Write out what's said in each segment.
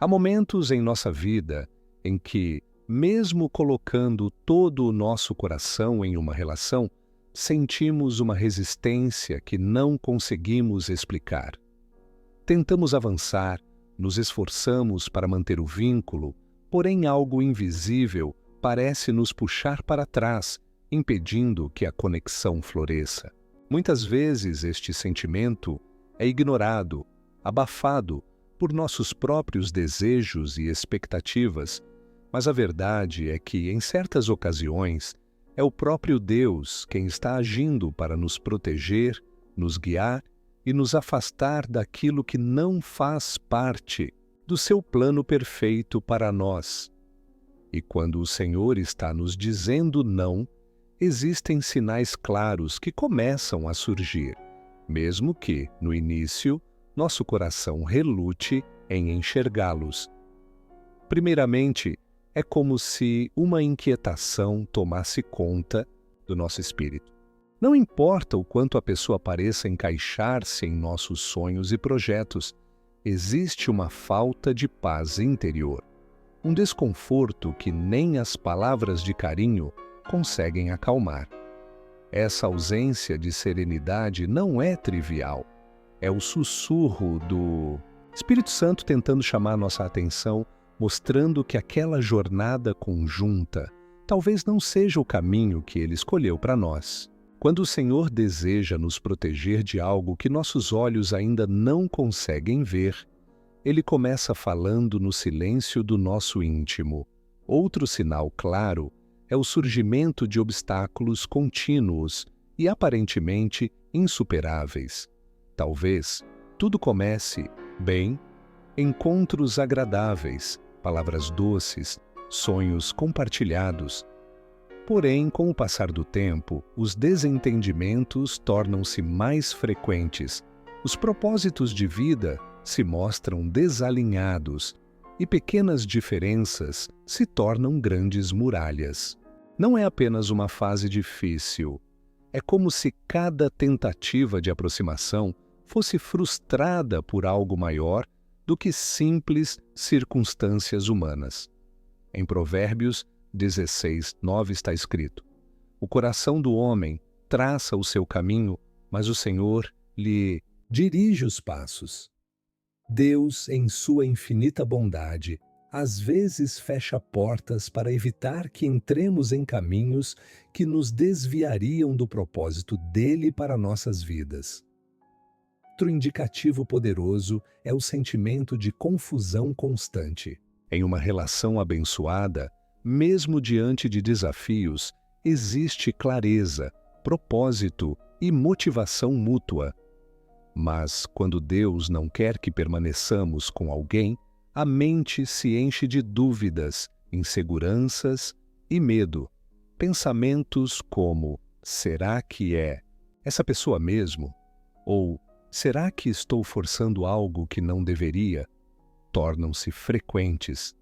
Há momentos em nossa vida em que, mesmo colocando todo o nosso coração em uma relação, sentimos uma resistência que não conseguimos explicar. Tentamos avançar, nos esforçamos para manter o vínculo, porém algo invisível parece nos puxar para trás, impedindo que a conexão floresça. Muitas vezes este sentimento é ignorado, abafado por nossos próprios desejos e expectativas, mas a verdade é que, em certas ocasiões, é o próprio Deus quem está agindo para nos proteger, nos guiar e nos afastar daquilo que não faz parte do seu plano perfeito para nós. E quando o Senhor está nos dizendo não, existem sinais claros que começam a surgir, mesmo que, no início, nosso coração relute em enxergá-los. Primeiramente, é como se uma inquietação tomasse conta do nosso espírito. Não importa o quanto a pessoa pareça encaixar-se em nossos sonhos e projetos, existe uma falta de paz interior, um desconforto que nem as palavras de carinho conseguem acalmar. Essa ausência de serenidade não é trivial. É o sussurro do Espírito Santo tentando chamar nossa atenção, mostrando que aquela jornada conjunta talvez não seja o caminho que Ele escolheu para nós. Quando o Senhor deseja nos proteger de algo que nossos olhos ainda não conseguem ver, Ele começa falando no silêncio do nosso íntimo. Outro sinal claro é o surgimento de obstáculos contínuos e aparentemente insuperáveis. Talvez tudo comece bem, encontros agradáveis, palavras doces, sonhos compartilhados. Porém, com o passar do tempo, os desentendimentos tornam-se mais frequentes, os propósitos de vida se mostram desalinhados e pequenas diferenças se tornam grandes muralhas. Não é apenas uma fase difícil, é como se cada tentativa de aproximação fosse frustrada por algo maior do que simples circunstâncias humanas. Em Provérbios 16:9 está escrito: o coração do homem traça o seu caminho, mas o Senhor lhe dirige os passos. Deus, em sua infinita bondade, às vezes fecha portas para evitar que entremos em caminhos que nos desviariam do propósito dele para nossas vidas. Outro indicativo poderoso é o sentimento de confusão constante. Em uma relação abençoada, mesmo diante de desafios, existe clareza, propósito e motivação mútua. Mas, quando Deus não quer que permaneçamos com alguém, a mente se enche de dúvidas, inseguranças e medo. Pensamentos como: será que é essa pessoa mesmo? Ou será que estou forçando algo que não deveria? Tornam-se frequentes.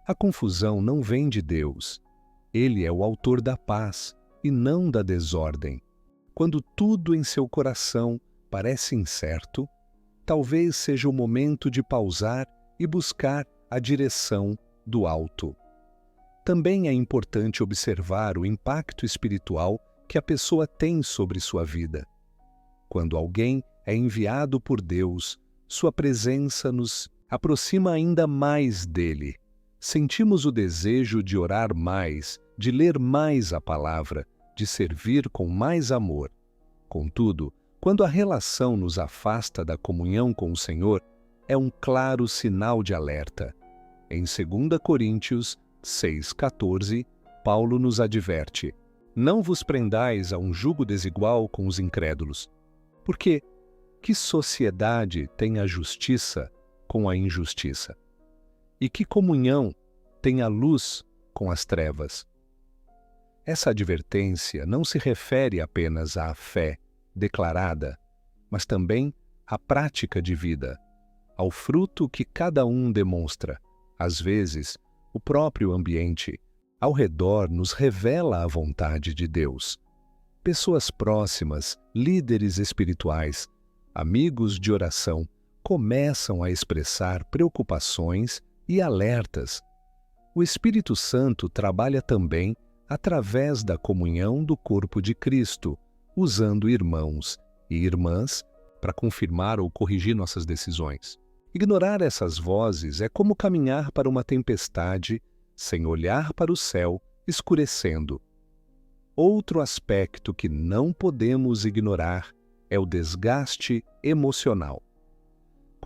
A confusão não vem de Deus. Ele é o autor da paz e não da desordem. Quando tudo em seu coração parece incerto, talvez seja o momento de pausar e buscar a direção do alto. Também é importante observar o impacto espiritual que a pessoa tem sobre sua vida. Quando alguém é enviado por Deus, sua presença nos aproxima ainda mais dele. Sentimos o desejo de orar mais, de ler mais a palavra, de servir com mais amor. Contudo, quando a relação nos afasta da comunhão com o Senhor, é um claro sinal de alerta. Em 2 Coríntios 6,14, Paulo nos adverte: não vos prendais a um jugo desigual com os incrédulos. Porque que sociedade tem a justiça com a injustiça? E que comunhão tem a luz com as trevas? Essa advertência não se refere apenas à fé declarada, mas também à prática de vida, ao fruto que cada um demonstra. Às vezes, o próprio ambiente ao redor nos revela a vontade de Deus. Pessoas próximas, líderes espirituais, amigos de oração, começam a expressar preocupações e alertas. O Espírito Santo trabalha também através da comunhão do corpo de Cristo, usando irmãos e irmãs para confirmar ou corrigir nossas decisões. Ignorar essas vozes é como caminhar para uma tempestade sem olhar para o céu escurecendo. Outro aspecto que não podemos ignorar é o desgaste emocional.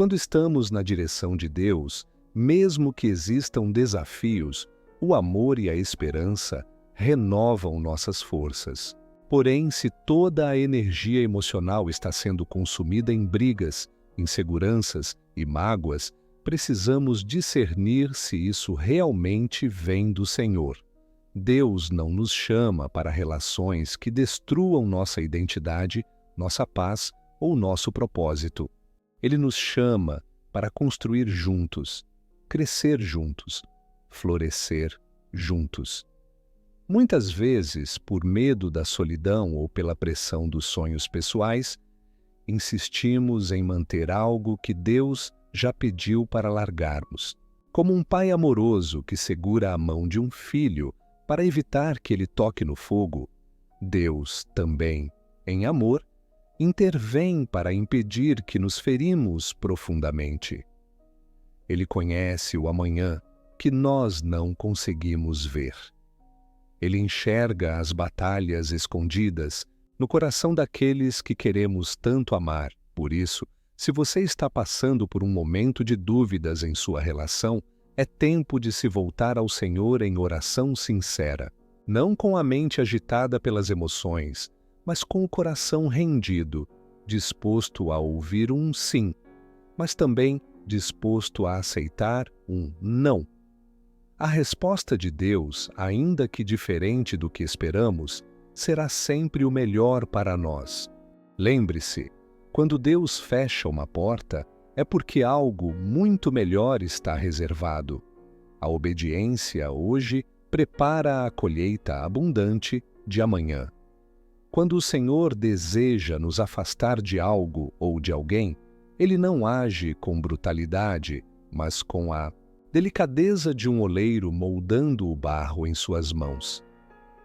Quando estamos na direção de Deus, mesmo que existam desafios, o amor e a esperança renovam nossas forças. Porém, se toda a energia emocional está sendo consumida em brigas, inseguranças e mágoas, precisamos discernir se isso realmente vem do Senhor. Deus não nos chama para relações que destruam nossa identidade, nossa paz ou nosso propósito. Ele nos chama para construir juntos, crescer juntos, florescer juntos. Muitas vezes, por medo da solidão ou pela pressão dos sonhos pessoais, insistimos em manter algo que Deus já pediu para largarmos. Como um pai amoroso que segura a mão de um filho para evitar que ele toque no fogo, Deus também, em amor, intervém para impedir que nos ferimos profundamente. Ele conhece o amanhã que nós não conseguimos ver. Ele enxerga as batalhas escondidas no coração daqueles que queremos tanto amar. Por isso, se você está passando por um momento de dúvidas em sua relação, é tempo de se voltar ao Senhor em oração sincera, não com a mente agitada pelas emoções, mas com o coração rendido, disposto a ouvir um sim, mas também disposto a aceitar um não. A resposta de Deus, ainda que diferente do que esperamos, será sempre o melhor para nós. Lembre-se, quando Deus fecha uma porta, é porque algo muito melhor está reservado. A obediência hoje prepara a colheita abundante de amanhã. Quando o Senhor deseja nos afastar de algo ou de alguém, Ele não age com brutalidade, mas com a delicadeza de um oleiro moldando o barro em suas mãos.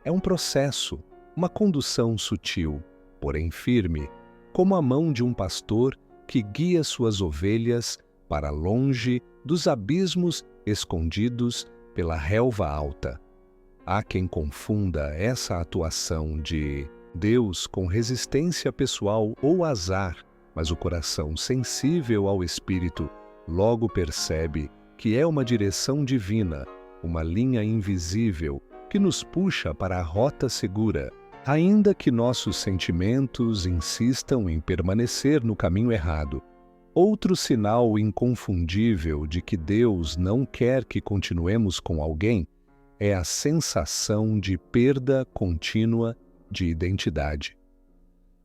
É um processo, uma condução sutil, porém firme, como a mão de um pastor que guia suas ovelhas para longe dos abismos escondidos pela relva alta. Há quem confunda essa atuação de Deus com resistência pessoal ou azar, mas o coração sensível ao Espírito logo percebe que é uma direção divina, uma linha invisível que nos puxa para a rota segura, ainda que nossos sentimentos insistam em permanecer no caminho errado. Outro sinal inconfundível de que Deus não quer que continuemos com alguém é a sensação de perda contínua de identidade.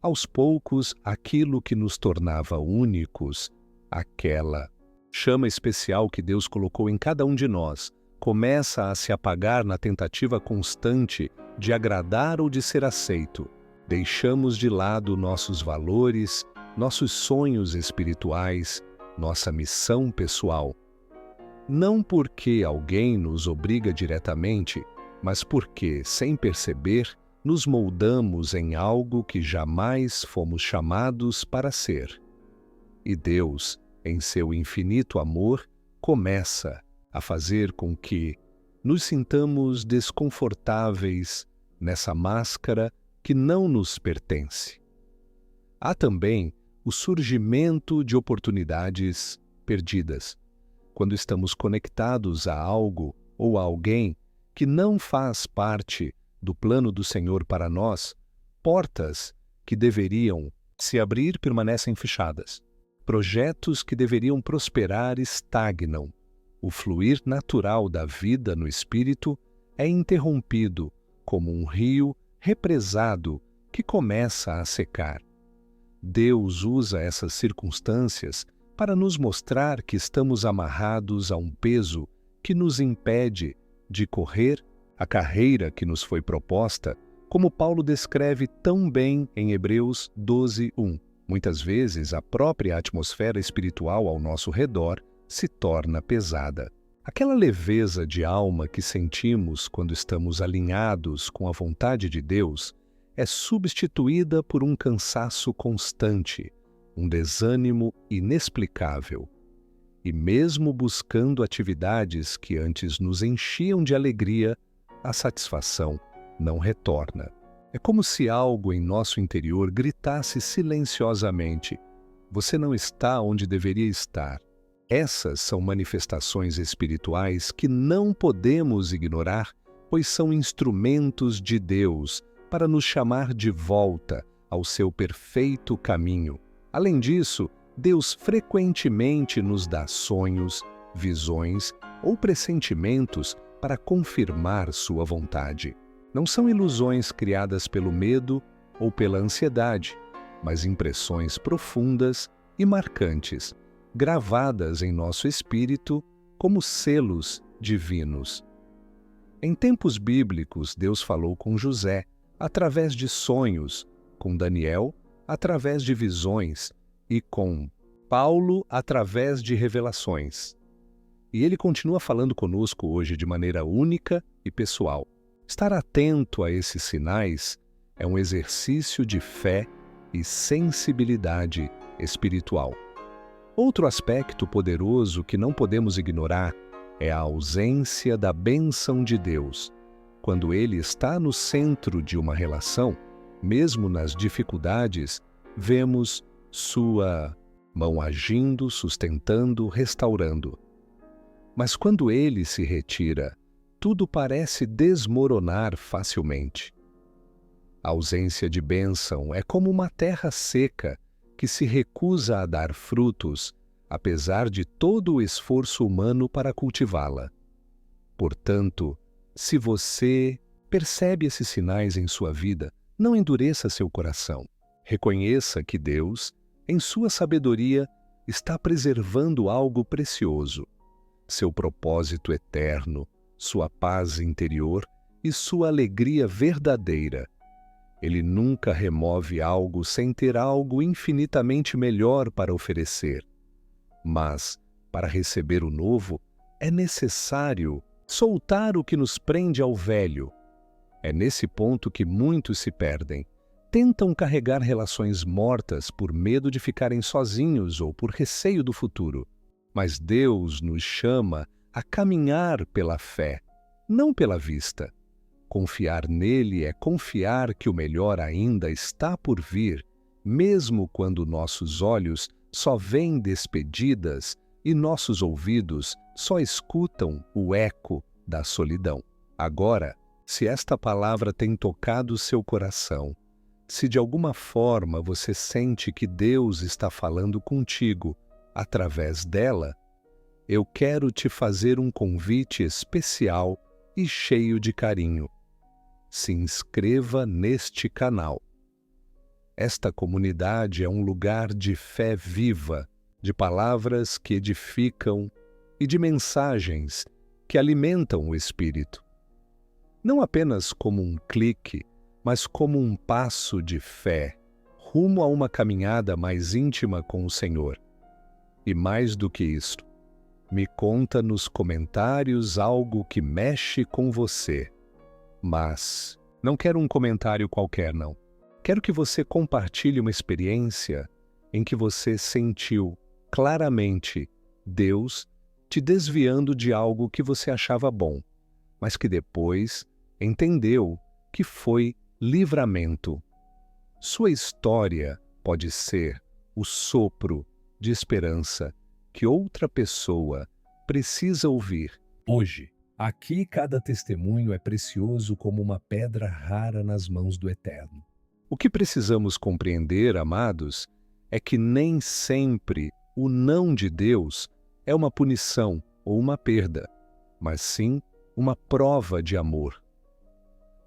Aos poucos, aquilo que nos tornava únicos, aquela chama especial que Deus colocou em cada um de nós, começa a se apagar na tentativa constante de agradar ou de ser aceito. Deixamos de lado nossos valores, nossos sonhos espirituais, nossa missão pessoal. Não porque alguém nos obriga diretamente, mas porque, sem perceber, nos moldamos em algo que jamais fomos chamados para ser. E Deus, em seu infinito amor, começa a fazer com que nos sintamos desconfortáveis nessa máscara que não nos pertence. Há também o surgimento de oportunidades perdidas, quando estamos conectados a algo ou a alguém que não faz parte do plano do Senhor para nós. Portas que deveriam se abrir permanecem fechadas. Projetos que deveriam prosperar estagnam. O fluir natural da vida no Espírito é interrompido, como um rio represado que começa a secar. Deus usa essas circunstâncias para nos mostrar que estamos amarrados a um peso que nos impede de correr a carreira que nos foi proposta, como Paulo descreve tão bem em Hebreus 12:1. Muitas vezes, a própria atmosfera espiritual ao nosso redor se torna pesada. Aquela leveza de alma que sentimos quando estamos alinhados com a vontade de Deus é substituída por um cansaço constante, um desânimo inexplicável. E mesmo buscando atividades que antes nos enchiam de alegria, a satisfação não retorna. É como se algo em nosso interior gritasse silenciosamente: você não está onde deveria estar. Essas são manifestações espirituais que não podemos ignorar, pois são instrumentos de Deus para nos chamar de volta ao seu perfeito caminho. Além disso, Deus frequentemente nos dá sonhos, visões ou pressentimentos para confirmar sua vontade. Não são ilusões criadas pelo medo ou pela ansiedade, mas impressões profundas e marcantes, gravadas em nosso espírito como selos divinos. Em tempos bíblicos, Deus falou com José através de sonhos, com Daniel através de visões e com Paulo através de revelações. E Ele continua falando conosco hoje de maneira única e pessoal. Estar atento a esses sinais é um exercício de fé e sensibilidade espiritual. Outro aspecto poderoso que não podemos ignorar é a ausência da bênção de Deus. Quando Ele está no centro de uma relação, mesmo nas dificuldades, vemos sua mão agindo, sustentando, restaurando. Mas quando Ele se retira, tudo parece desmoronar facilmente. A ausência de bênção é como uma terra seca que se recusa a dar frutos, apesar de todo o esforço humano para cultivá-la. Portanto, se você percebe esses sinais em sua vida, não endureça seu coração. Reconheça que Deus, em sua sabedoria, está preservando algo precioso, seu propósito eterno, sua paz interior e sua alegria verdadeira. Ele nunca remove algo sem ter algo infinitamente melhor para oferecer. Mas, para receber o novo, é necessário soltar o que nos prende ao velho. É nesse ponto que muitos se perdem. Tentam carregar relações mortas por medo de ficarem sozinhos ou por receio do futuro. Mas Deus nos chama a caminhar pela fé, não pela vista. Confiar nele é confiar que o melhor ainda está por vir, mesmo quando nossos olhos só veem despedidas e nossos ouvidos só escutam o eco da solidão. Agora, se esta palavra tem tocado seu coração, se de alguma forma você sente que Deus está falando contigo através dela, eu quero te fazer um convite especial e cheio de carinho. Se inscreva neste canal. Esta comunidade é um lugar de fé viva, de palavras que edificam e de mensagens que alimentam o espírito. Não apenas como um clique, mas como um passo de fé, rumo a uma caminhada mais íntima com o Senhor. E mais do que isto, me conta nos comentários algo que mexe com você. Mas não quero um comentário qualquer, não. Quero que você compartilhe uma experiência em que você sentiu claramente Deus te desviando de algo que você achava bom, mas que depois entendeu que foi livramento. Sua história pode ser o sopro de esperança que outra pessoa precisa ouvir. Hoje, aqui cada testemunho é precioso como uma pedra rara nas mãos do Eterno. O que precisamos compreender, amados, é que nem sempre o não de Deus é uma punição ou uma perda, mas sim uma prova de amor.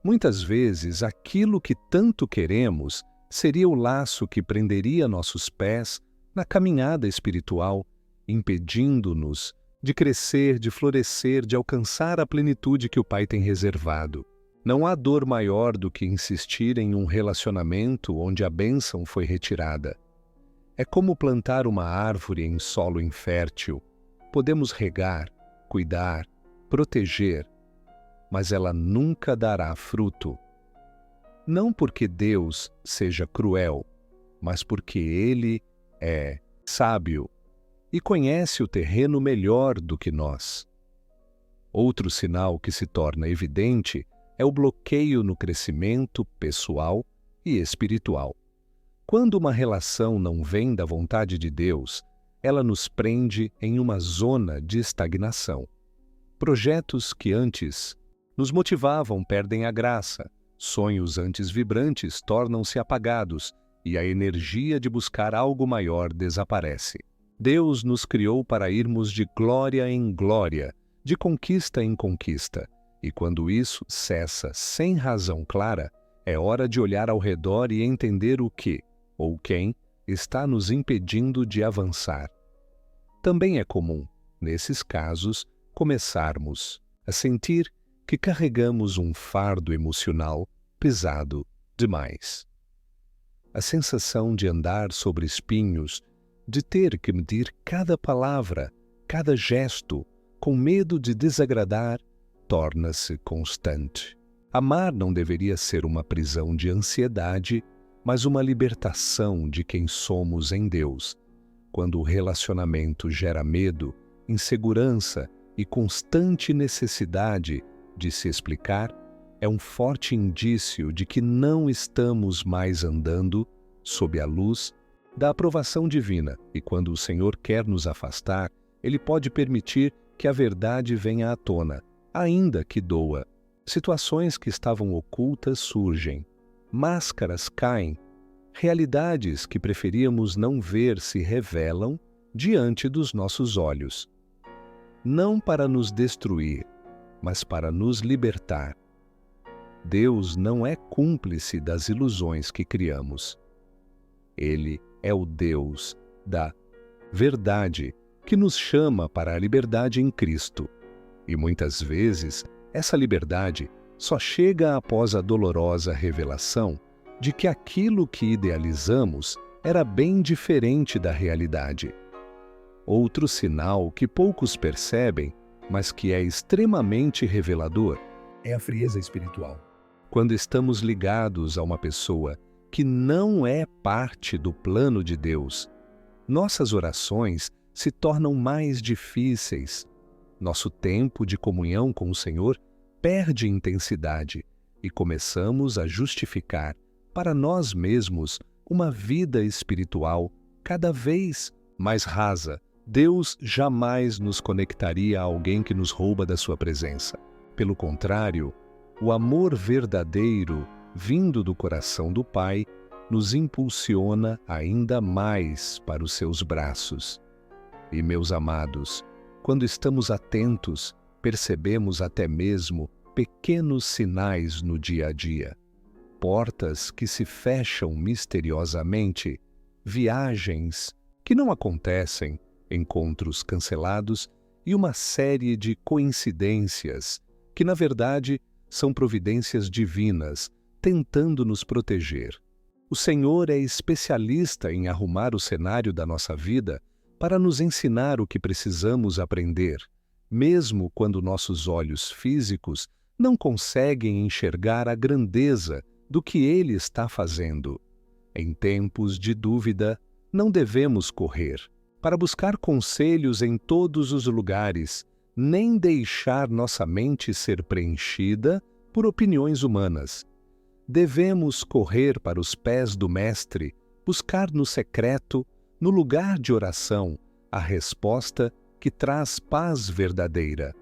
Muitas vezes, aquilo que tanto queremos seria o laço que prenderia nossos pés na caminhada espiritual, impedindo-nos de crescer, de florescer, de alcançar a plenitude que o Pai tem reservado. Não há dor maior do que insistir em um relacionamento onde a bênção foi retirada. É como plantar uma árvore em solo infértil. Podemos regar, cuidar, proteger, mas ela nunca dará fruto. Não porque Deus seja cruel, mas porque Ele é sábio e conhece o terreno melhor do que nós. Outro sinal que se torna evidente é o bloqueio no crescimento pessoal e espiritual. Quando uma relação não vem da vontade de Deus, ela nos prende em uma zona de estagnação. Projetos que antes nos motivavam perdem a graça, sonhos antes vibrantes tornam-se apagados e a energia de buscar algo maior desaparece. Deus nos criou para irmos de glória em glória, de conquista em conquista, e quando isso cessa sem razão clara, é hora de olhar ao redor e entender o que, ou quem, está nos impedindo de avançar. Também é comum, nesses casos, começarmos a sentir que carregamos um fardo emocional pesado demais. A sensação de andar sobre espinhos, de ter que medir cada palavra, cada gesto, com medo de desagradar, torna-se constante. Amar não deveria ser uma prisão de ansiedade, mas uma libertação de quem somos em Deus. Quando o relacionamento gera medo, insegurança e constante necessidade de se explicar, é um forte indício de que não estamos mais andando sob a luz da aprovação divina, e quando o Senhor quer nos afastar, Ele pode permitir que a verdade venha à tona, ainda que doa. Situações que estavam ocultas surgem, máscaras caem, realidades que preferíamos não ver se revelam diante dos nossos olhos. Não para nos destruir, mas para nos libertar. Deus não é cúmplice das ilusões que criamos. Ele é o Deus da verdade que nos chama para a liberdade em Cristo. E muitas vezes, essa liberdade só chega após a dolorosa revelação de que aquilo que idealizamos era bem diferente da realidade. Outro sinal que poucos percebem, mas que é extremamente revelador, é a frieza espiritual. Quando estamos ligados a uma pessoa que não é parte do plano de Deus, nossas orações se tornam mais difíceis. Nosso tempo de comunhão com o Senhor perde intensidade e começamos a justificar para nós mesmos uma vida espiritual cada vez mais rasa. Deus jamais nos conectaria a alguém que nos rouba da sua presença. Pelo contrário, o amor verdadeiro, vindo do coração do Pai, nos impulsiona ainda mais para os seus braços. E, meus amados, quando estamos atentos, percebemos até mesmo pequenos sinais no dia a dia. Portas que se fecham misteriosamente, viagens que não acontecem, encontros cancelados e uma série de coincidências que, na verdade, são providências divinas tentando nos proteger. O Senhor é especialista em arrumar o cenário da nossa vida para nos ensinar o que precisamos aprender, mesmo quando nossos olhos físicos não conseguem enxergar a grandeza do que Ele está fazendo. Em tempos de dúvida, não devemos correr para buscar conselhos em todos os lugares, nem deixar nossa mente ser preenchida por opiniões humanas. Devemos correr para os pés do Mestre, buscar no secreto, no lugar de oração, a resposta que traz paz verdadeira.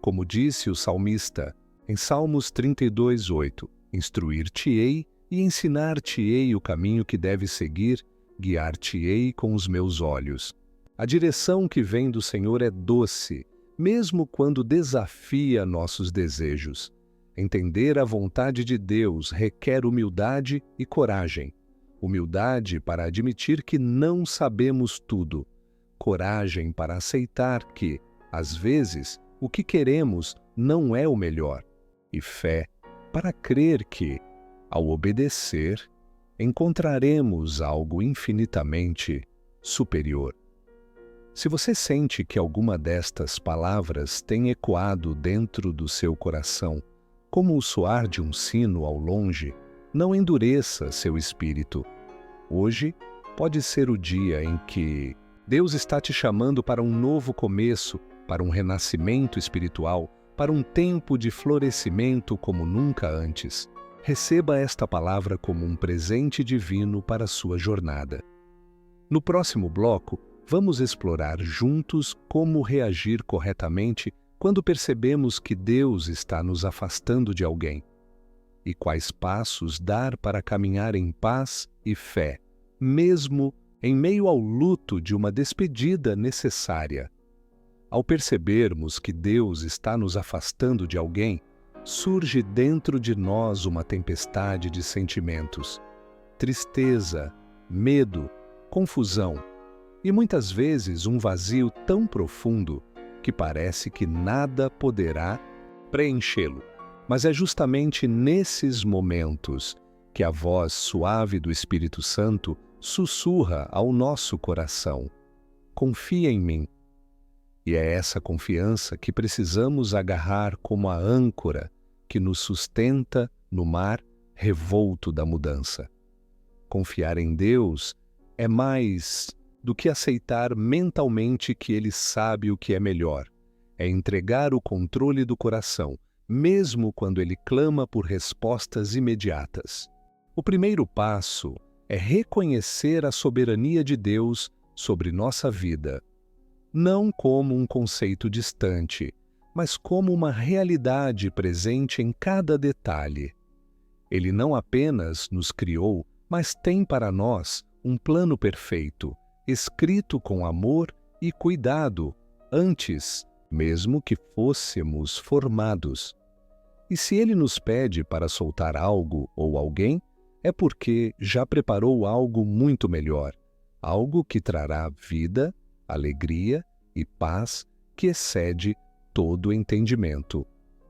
Como disse o salmista, em Salmos 32:8, instruir-te-ei e ensinar-te-ei o caminho que deves seguir, guiar-te-ei com os meus olhos. A direção que vem do Senhor é doce, mesmo quando desafia nossos desejos. Entender a vontade de Deus requer humildade e coragem. Humildade para admitir que não sabemos tudo. Coragem para aceitar que, às vezes, o que queremos não é o melhor. E fé para crer que, ao obedecer, encontraremos algo infinitamente superior. Se você sente que alguma destas palavras tem ecoado dentro do seu coração, como o soar de um sino ao longe, não endureça seu espírito. Hoje pode ser o dia em que Deus está te chamando para um novo começo, para um renascimento espiritual, para um tempo de florescimento como nunca antes. Receba esta palavra como um presente divino para a sua jornada. No próximo bloco, vamos explorar juntos como reagir corretamente quando percebemos que Deus está nos afastando de alguém e quais passos dar para caminhar em paz e fé, mesmo em meio ao luto de uma despedida necessária. Ao percebermos que Deus está nos afastando de alguém, surge dentro de nós uma tempestade de sentimentos: tristeza, medo, confusão e muitas vezes um vazio tão profundo que parece que nada poderá preenchê-lo. Mas é justamente nesses momentos que a voz suave do Espírito Santo sussurra ao nosso coração: confia em mim. E é essa confiança que precisamos agarrar como a âncora que nos sustenta no mar revolto da mudança. Confiar em Deus é mais do que aceitar mentalmente que Ele sabe o que é melhor. É entregar o controle do coração, mesmo quando ele clama por respostas imediatas. O primeiro passo é reconhecer a soberania de Deus sobre nossa vida, não como um conceito distante, mas como uma realidade presente em cada detalhe. Ele não apenas nos criou, mas tem para nós um plano perfeito, escrito com amor e cuidado, antes mesmo que fôssemos formados. E se Ele nos pede para soltar algo ou alguém, é porque já preparou algo muito melhor, algo que trará vida, alegria e paz que excede todo entendimento.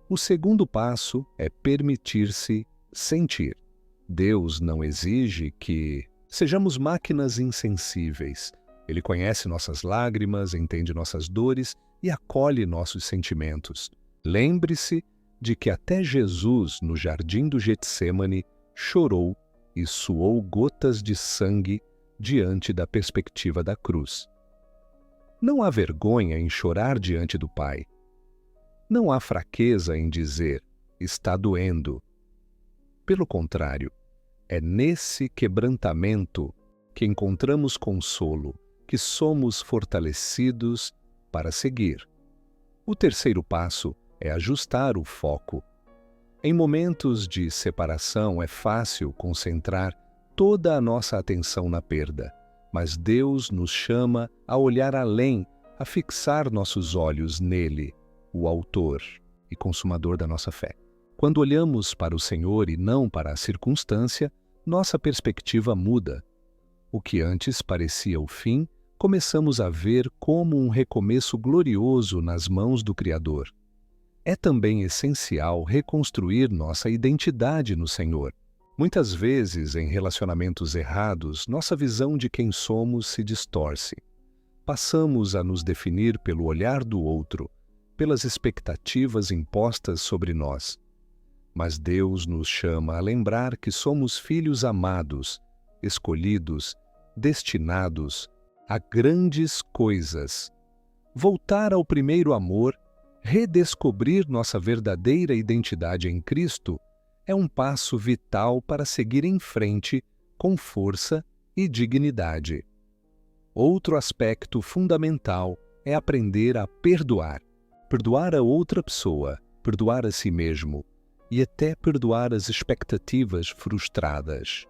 O segundo passo é permitir-se sentir. Deus não exige que sejamos máquinas insensíveis. Ele conhece nossas lágrimas, entende nossas dores e acolhe nossos sentimentos. Lembre-se de que até Jesus, no jardim do Getsêmani, chorou e suou gotas de sangue diante da perspectiva da cruz. Não há vergonha em chorar diante do Pai. Não há fraqueza em dizer, está doendo. Pelo contrário, é nesse quebrantamento que encontramos consolo, que somos fortalecidos para seguir. O terceiro passo é ajustar o foco. Em momentos de separação é fácil concentrar toda a nossa atenção na perda, mas Deus nos chama a olhar além, a fixar nossos olhos nele, o autor e consumador da nossa fé. Quando olhamos para o Senhor e não para a circunstância, nossa perspectiva muda. O que antes parecia o fim, começamos a ver como um recomeço glorioso nas mãos do Criador. É também essencial reconstruir nossa identidade no Senhor. Muitas vezes, em relacionamentos errados, nossa visão de quem somos se distorce. Passamos a nos definir pelo olhar do outro, pelas expectativas impostas sobre nós. Mas Deus nos chama a lembrar que somos filhos amados, escolhidos, destinados a grandes coisas. Voltar ao primeiro amor, redescobrir nossa verdadeira identidade em Cristo, é um passo vital para seguir em frente com força e dignidade. Outro aspecto fundamental é aprender a perdoar. Perdoar a outra pessoa, perdoar a si mesmo e até perdoar as expectativas frustradas.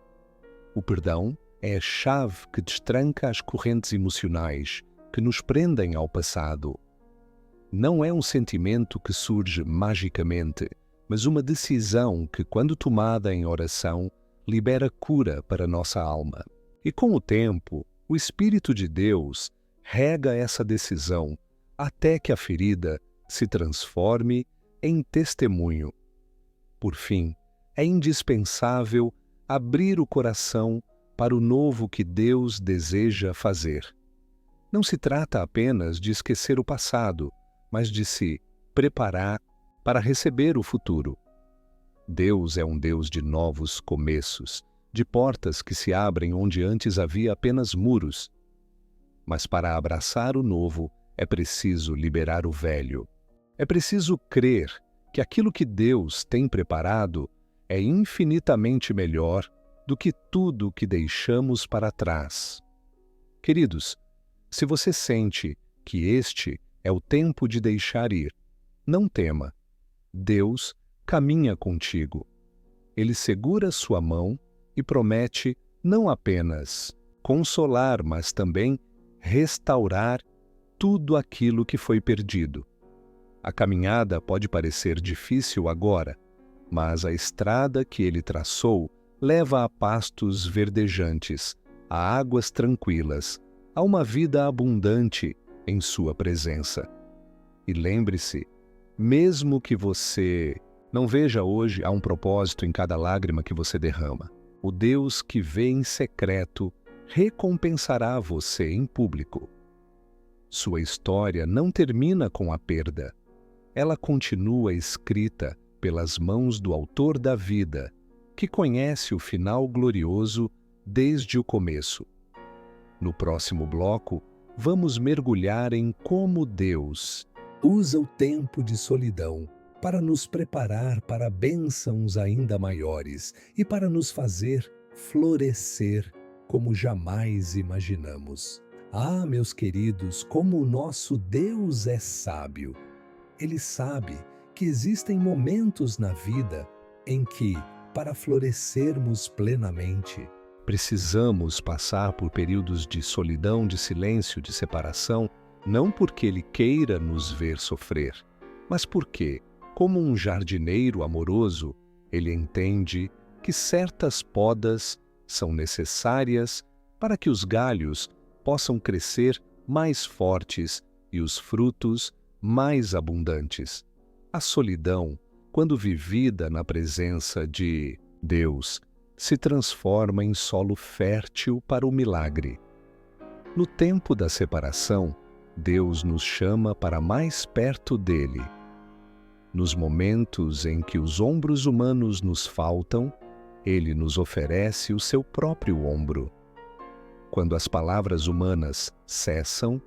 O perdão é a chave que destranca as correntes emocionais que nos prendem ao passado. Não é um sentimento que surge magicamente, mas uma decisão que, quando tomada em oração, libera cura para nossa alma. E com o tempo, o Espírito de Deus rega essa decisão até que a ferida se transforme em testemunho. Por fim, é indispensável abrir o coração para o novo que Deus deseja fazer. Não se trata apenas de esquecer o passado, mas de se preparar para receber o futuro. Deus é um Deus de novos começos, de portas que se abrem onde antes havia apenas muros. Mas para abraçar o novo, é preciso liberar o velho. É preciso crer que aquilo que Deus tem preparado é infinitamente melhor do que tudo que deixamos para trás. Queridos, se você sente que este é o tempo de deixar ir, não tema. Deus caminha contigo. Ele segura sua mão e promete não apenas consolar, mas também restaurar tudo aquilo que foi perdido. A caminhada pode parecer difícil agora, mas a estrada que ele traçou leva a pastos verdejantes, a águas tranquilas, a uma vida abundante em sua presença. E lembre-se, mesmo que você não veja hoje, há um propósito em cada lágrima que você derrama. O Deus que vê em secreto recompensará você em público. Sua história não termina com a perda. Ela continua escrita pelas mãos do Autor da vida, que conhece o final glorioso desde o começo. No próximo bloco, vamos mergulhar em como Deus usa o tempo de solidão para nos preparar para bênçãos ainda maiores e para nos fazer florescer como jamais imaginamos. Ah, meus queridos, como o nosso Deus é sábio! Ele sabe que existem momentos na vida em que, para florescermos plenamente, precisamos passar por períodos de solidão, de silêncio, de separação, não porque Ele queira nos ver sofrer, mas porque, como um jardineiro amoroso, Ele entende que certas podas são necessárias para que os galhos possam crescer mais fortes e os frutos mais abundantes. A solidão, quando vivida na presença de Deus, se transforma em solo fértil para o milagre. No tempo da separação, Deus nos chama para mais perto dele. Nos momentos em que os ombros humanos nos faltam, Ele nos oferece o seu próprio ombro. Quando as palavras humanas cessam,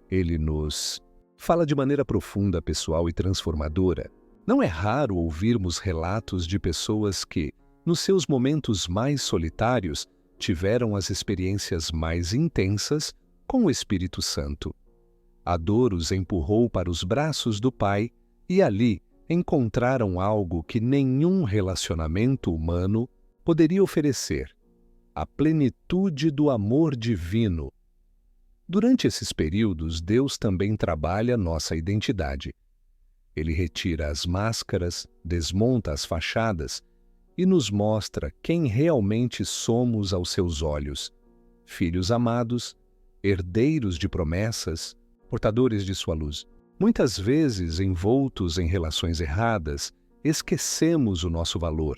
Ele nos fala de maneira profunda, pessoal e transformadora. Não é raro ouvirmos relatos de pessoas que, nos seus momentos mais solitários, tiveram as experiências mais intensas com o Espírito Santo. A dor os empurrou para os braços do Pai e ali encontraram algo que nenhum relacionamento humano poderia oferecer: a plenitude do amor divino. Durante esses períodos, Deus também trabalha nossa identidade. Ele retira as máscaras, desmonta as fachadas e nos mostra quem realmente somos aos seus olhos: filhos amados, herdeiros de promessas, portadores de sua luz. Muitas vezes, envoltos em relações erradas, esquecemos o nosso valor.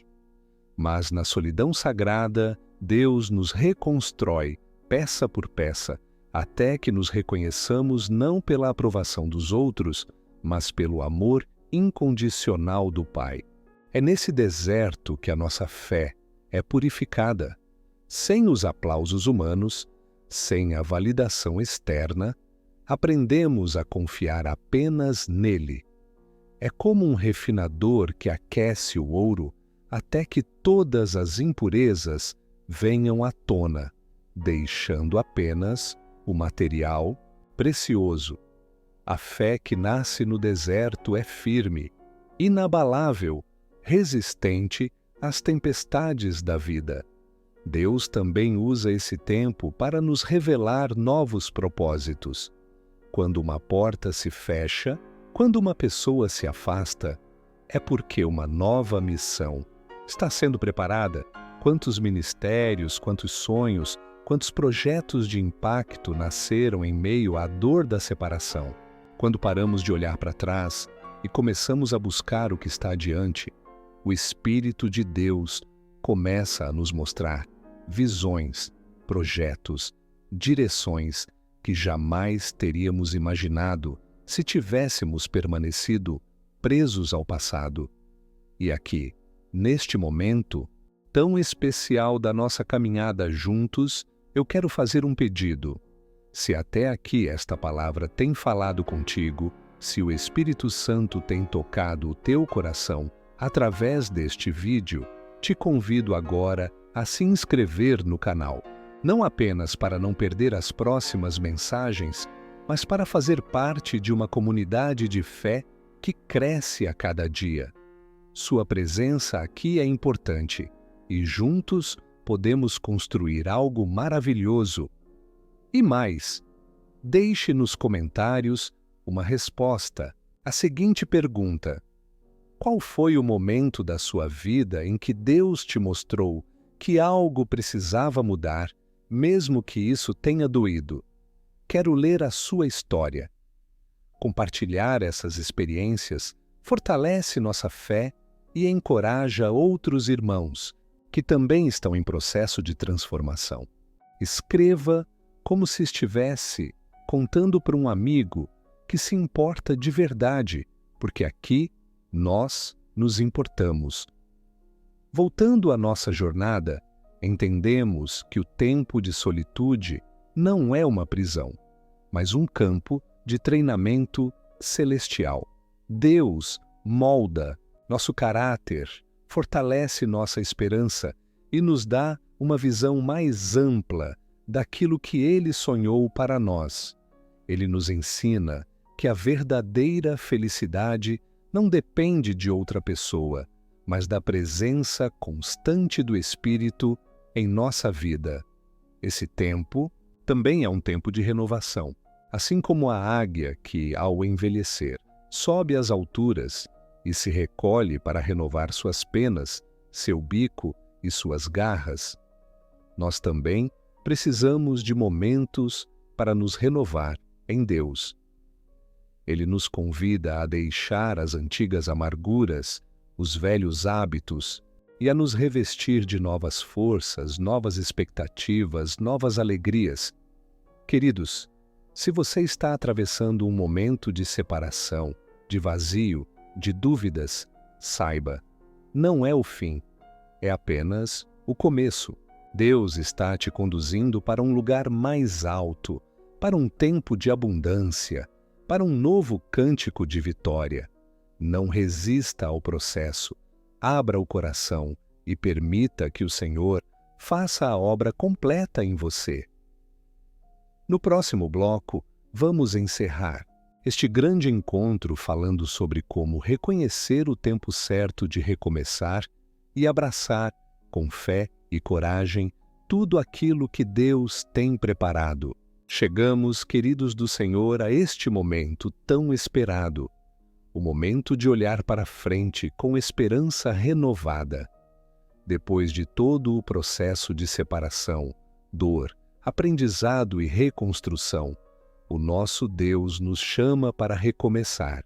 Mas na solidão sagrada, Deus nos reconstrói, peça por peça, até que nos reconheçamos não pela aprovação dos outros, mas pelo amor incondicional do Pai. É nesse deserto que a nossa fé é purificada. Sem os aplausos humanos, sem a validação externa, aprendemos a confiar apenas nele. É como um refinador que aquece o ouro até que todas as impurezas venham à tona, deixando apenas o material precioso. A fé que nasce no deserto é firme, inabalável, resistente às tempestades da vida. Deus também usa esse tempo para nos revelar novos propósitos. Quando uma porta se fecha, quando uma pessoa se afasta, é porque uma nova missão está sendo preparada. Quantos ministérios, quantos sonhos, quantos projetos de impacto nasceram em meio à dor da separação. Quando paramos de olhar para trás e começamos a buscar o que está adiante, o Espírito de Deus começa a nos mostrar visões, projetos, direções que jamais teríamos imaginado se tivéssemos permanecido presos ao passado. E aqui, neste momento tão especial da nossa caminhada juntos, eu quero fazer um pedido. Se até aqui esta palavra tem falado contigo, se o Espírito Santo tem tocado o teu coração através deste vídeo, te convido agora a se inscrever no canal. Não apenas para não perder as próximas mensagens, mas para fazer parte de uma comunidade de fé que cresce a cada dia. Sua presença aqui é importante e juntos podemos construir algo maravilhoso. E mais, deixe nos comentários uma resposta à seguinte pergunta: qual foi o momento da sua vida em que Deus te mostrou que algo precisava mudar, mesmo que isso tenha doído? Quero ler a sua história. Compartilhar essas experiências fortalece nossa fé e encoraja outros irmãos que também estão em processo de transformação. Escreva como se estivesse contando para um amigo que se importa de verdade, porque aqui nós nos importamos. Voltando à nossa jornada, entendemos que o tempo de solitude não é uma prisão, mas um campo de treinamento celestial. Deus molda nosso caráter, fortalece nossa esperança e nos dá uma visão mais ampla daquilo que Ele sonhou para nós. Ele nos ensina que a verdadeira felicidade não depende de outra pessoa, mas da presença constante do Espírito em nossa vida. Esse tempo também é um tempo de renovação, assim como a águia que, ao envelhecer, sobe às alturas e se recolhe para renovar suas penas, seu bico e suas garras. Nós também precisamos de momentos para nos renovar em Deus. Ele nos convida a deixar as antigas amarguras, os velhos hábitos e a nos revestir de novas forças, novas expectativas, novas alegrias. Queridos, se você está atravessando um momento de separação, de vazio, de dúvidas, saiba, não é o fim, é apenas o começo. Deus está te conduzindo para um lugar mais alto, para um tempo de abundância, para um novo cântico de vitória. Não resista ao processo, abra o coração e permita que o Senhor faça a obra completa em você. No próximo bloco, vamos encerrar este grande encontro falando sobre como reconhecer o tempo certo de recomeçar e abraçar, com fé e coragem, tudo aquilo que Deus tem preparado. Chegamos, queridos do Senhor, a este momento tão esperado, o momento de olhar para frente com esperança renovada. Depois de todo o processo de separação, dor, aprendizado e reconstrução, o nosso Deus nos chama para recomeçar,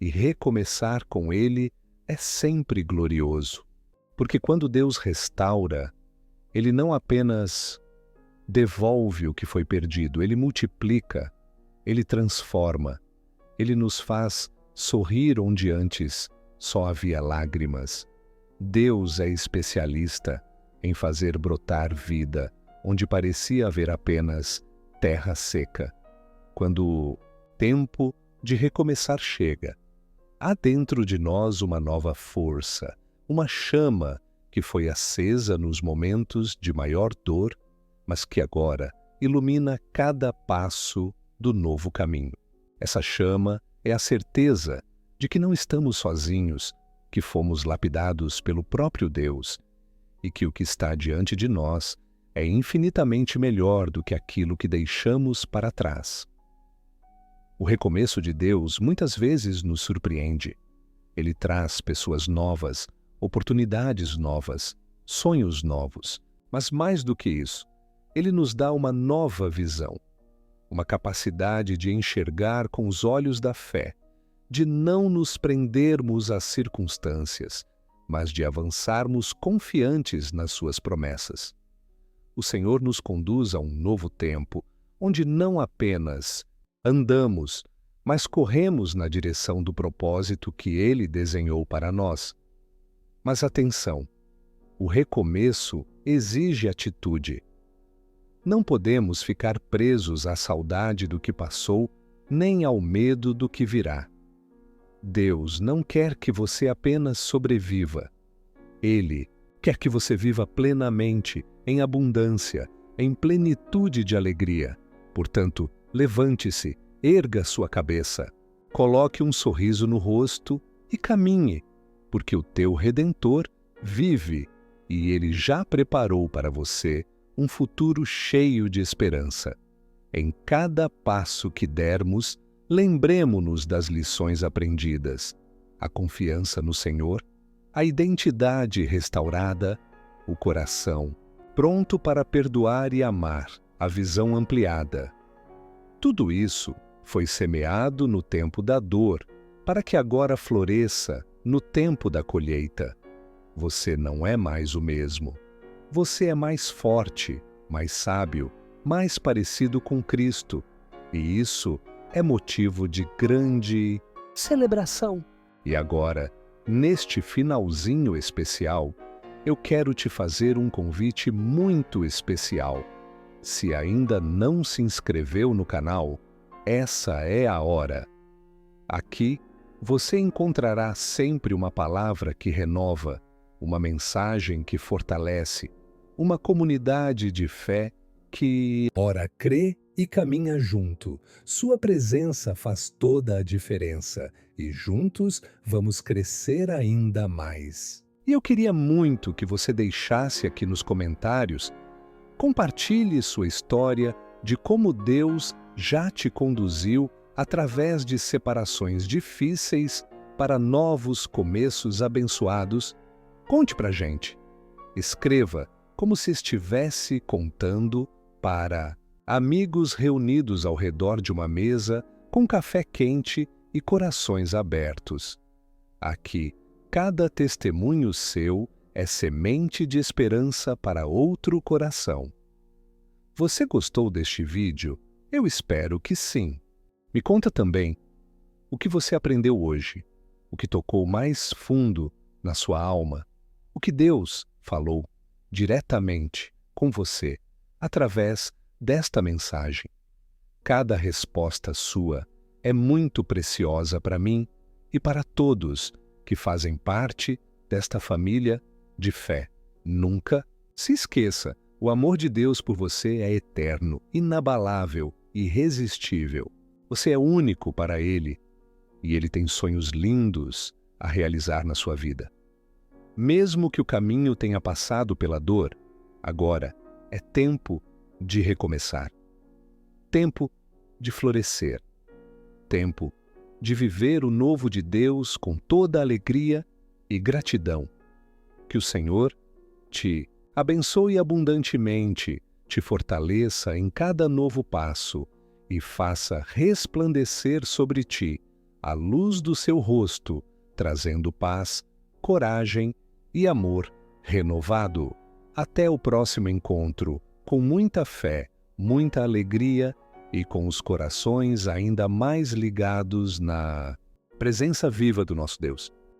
e recomeçar com Ele é sempre glorioso. Porque quando Deus restaura, Ele não apenas devolve o que foi perdido, Ele multiplica, Ele transforma, Ele nos faz sorrir onde antes só havia lágrimas. Deus é especialista em fazer brotar vida onde parecia haver apenas terra seca. Quando o tempo de recomeçar chega, há dentro de nós uma nova força, uma chama que foi acesa nos momentos de maior dor, mas que agora ilumina cada passo do novo caminho. Essa chama é a certeza de que não estamos sozinhos, que fomos lapidados pelo próprio Deus e que o que está diante de nós é infinitamente melhor do que aquilo que deixamos para trás. O recomeço de Deus muitas vezes nos surpreende. Ele traz pessoas novas, oportunidades novas, sonhos novos, mas mais do que isso, Ele nos dá uma nova visão, uma capacidade de enxergar com os olhos da fé, de não nos prendermos às circunstâncias, mas de avançarmos confiantes nas suas promessas. o Senhor nos conduz a um novo tempo, onde não apenas andamos, mas corremos na direção do propósito que Ele desenhou para nós. Mas atenção, o recomeço exige atitude. Não podemos ficar presos à saudade do que passou, nem ao medo do que virá. Deus não quer que você apenas sobreviva. Ele quer que você viva plenamente, em abundância, em plenitude de alegria. Portanto, levante-se, erga sua cabeça, coloque um sorriso no rosto e caminhe, porque o teu Redentor vive e Ele já preparou para você um futuro cheio de esperança. Em cada passo que dermos, lembremo-nos das lições aprendidas, a confiança no Senhor, a identidade restaurada, o coração pronto para perdoar e amar, a visão ampliada. Tudo isso foi semeado no tempo da dor, para que agora floresça no tempo da colheita. Você não é mais o mesmo. Você é mais forte, mais sábio, mais parecido com Cristo. E isso é motivo de grande celebração. E agora, neste finalzinho especial, eu quero te fazer um convite muito especial. Se ainda não se inscreveu no canal, essa é a hora. Aqui, você encontrará sempre uma palavra que renova, uma mensagem que fortalece, uma comunidade de fé que ora crê e caminha junto. Sua presença faz toda a diferença e juntos vamos crescer ainda mais. E eu queria muito que você deixasse aqui nos comentários, compartilhe sua história de como Deus já te conduziu através de separações difíceis para novos começos abençoados. Conte pra gente. Escreva como se estivesse contando para amigos reunidos ao redor de uma mesa com café quente e corações abertos. Aqui, cada testemunho seu é semente de esperança para outro coração. Você gostou deste vídeo? Eu espero que sim. Me conta também o que você aprendeu hoje, o que tocou mais fundo na sua alma, o que Deus falou diretamente com você através desta mensagem. Cada resposta sua é muito preciosa para mim e para todos que fazem parte desta família de fé. Nunca se esqueça, o amor de Deus por você é eterno, inabalável, irresistível. Você é único para Ele e Ele tem sonhos lindos a realizar na sua vida. Mesmo que o caminho tenha passado pela dor, agora é tempo de recomeçar. Tempo de florescer. Tempo de viver o novo de Deus com toda alegria e gratidão. Que o Senhor te abençoe abundantemente, te fortaleça em cada novo passo e faça resplandecer sobre ti a luz do seu rosto, trazendo paz, coragem e amor renovado. Até o próximo encontro, com muita fé, muita alegria e com os corações ainda mais ligados na presença viva do nosso Deus.